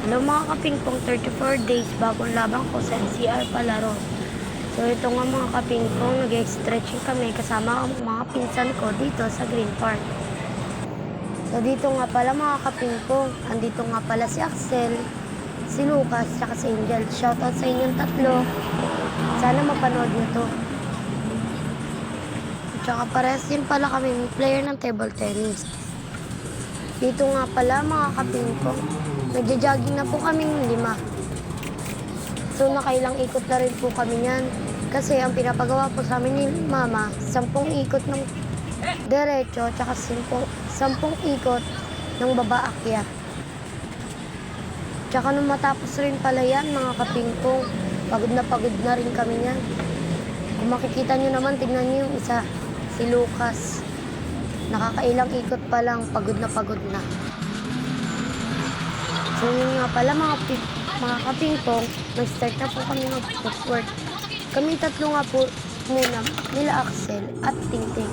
Hello mga kapingpong, 34 days bagong labang ko sa NCR palaro. So ito nga mga kapingpong, nag-stretching kami kasama ang mga pinsan ko dito sa Green Park. So dito nga pala mga kapingpong, andito nga pala si Axel, si Lucas, saka si Angel. Shoutout sa inyong tatlo. Sana mapanood nyo to. Tsaka parehas din pala kami player ng table tennis. Dito nga pala mga kapingpong, nagja-jogging na po kaming 5. So nakailang ikot na rin po kami niyan. Kasi ang pinapagawa po sa amin ni Mama, 10 ikot ng derecho, tsaka 10 ikot ng baba akyat. Tsaka nung matapos rin pala yan mga kapingpong, pagod na rin kami niyan. Kung makikita nyo naman, tignan nyo yung isa, si Lucas. Nakakailang ikot pa lang, pagod na. So yun nga pala mga kapingpong, nag-start na po kami mag-footwork. Kami tatlo nga po muna, nila Axel at Tingting.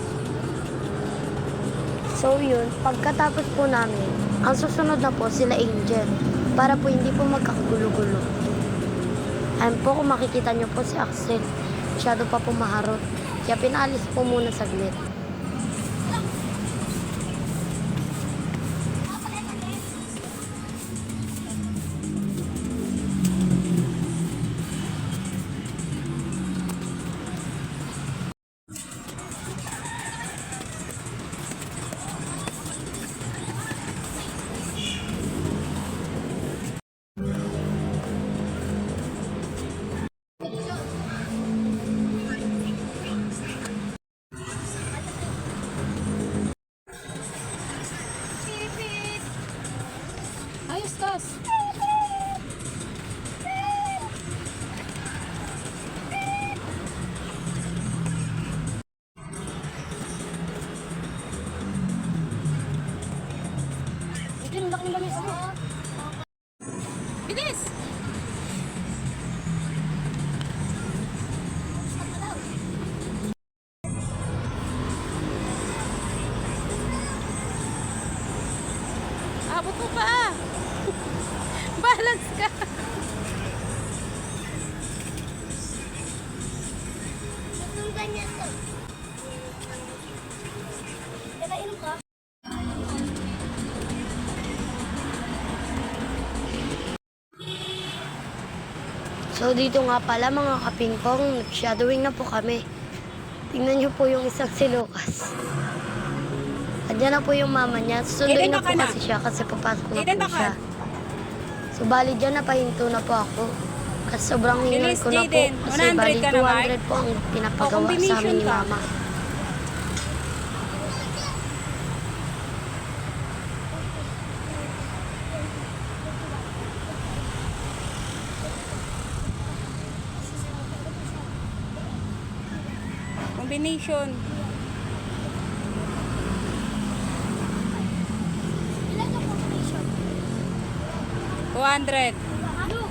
So yun, pagkatapos po namin, ang susunod na po sila Angel, para po hindi po magkakagulo-gulo. Ayun po, kung makikita nyo po si Axel, masyado pa po maharot. Kaya pinalis po muna saglit. Ayos, Kas. Ito yung laking lamis mo. Bilis! Abot mo pa! Balance ka! Itong ganyan to. Kainom ka? So dito nga pala mga kapingpong, nag-shadowing na po kami. Tingnan niyo po yung isang si Lucas. Andiyan na po yung mama niya. Susunduin na po kasi siya kasi papasok na po siya. So bali dyan napahinto na po ako. Kasi sobrang hingal ko na po. Kasi bali 200 po ang pinapagawa sa amin ni mama. Combination. Ilan yung combination? 200. Ako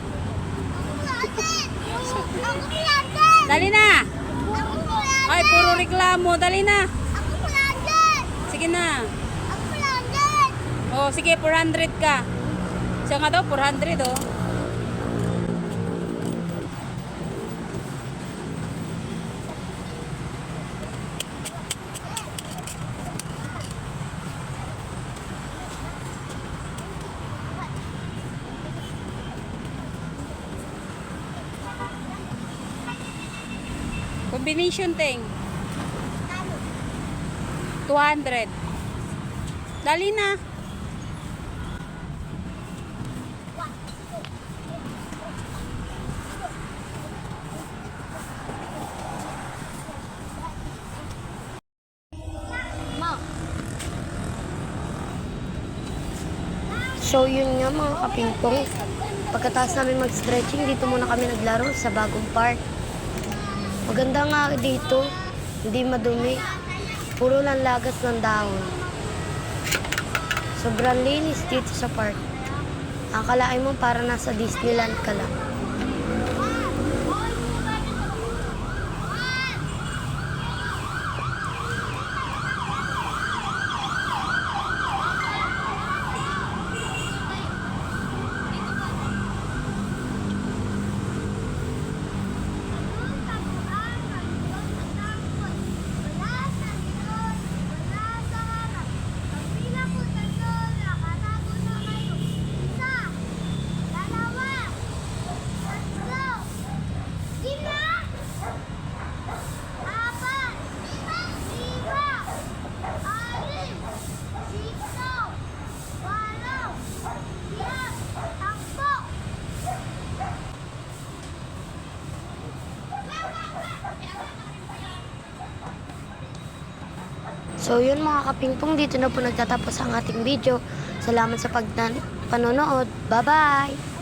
Dali na! Ay, puro reklamo. Dali na! Sige na. Oh, sige, 400 ka. Siya nga daw, 400 oh. Combination thing. 200. Dali na. So yun nga mga kapingpong, pagkatapos namin mag-stretching, dito muna kami naglaro sa bagong park. Maganda nga dito, hindi madumi, puro lang lagas ng dahon. Sobrang linis dito sa park. Akalain mo para nasa Disneyland ka lang. So yun mga kapingpong, dito na po nagtatapos ang ating video. Salamat sa panonood. Bye-bye!